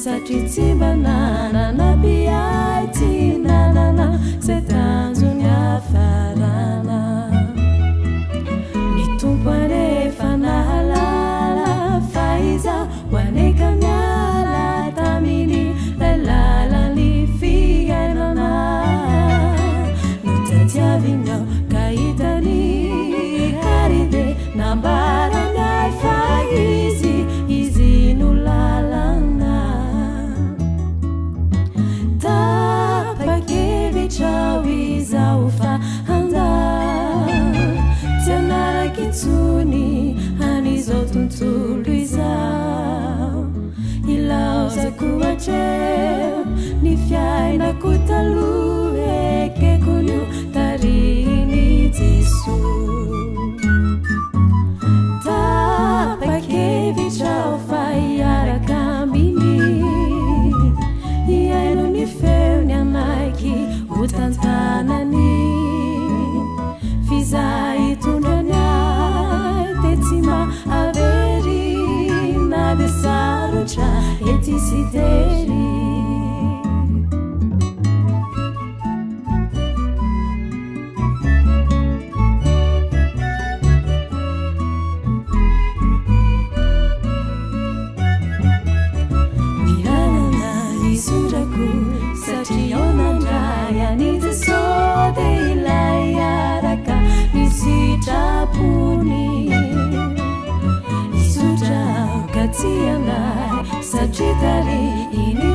satria banana biaity nanana zay tanjony hafarana ny tompo anefa nahalala fa iza ho aneka miala taminy lay lalany fiainana no tadiavinao ka hitany haribe nambarany ay fa izy no lalana tapakevitra izao fa handa tianaraky tsony an'izao tontolo izao ilaozako hatreo ny fiainako taloha ekeko nio tariny Jesoa tapakevitra fa iaraka aminy iaino ny feony anaiky ho tantanany fizay hitondrany ay de tsy mahavery na de sarotra ety sy tery Satritari ini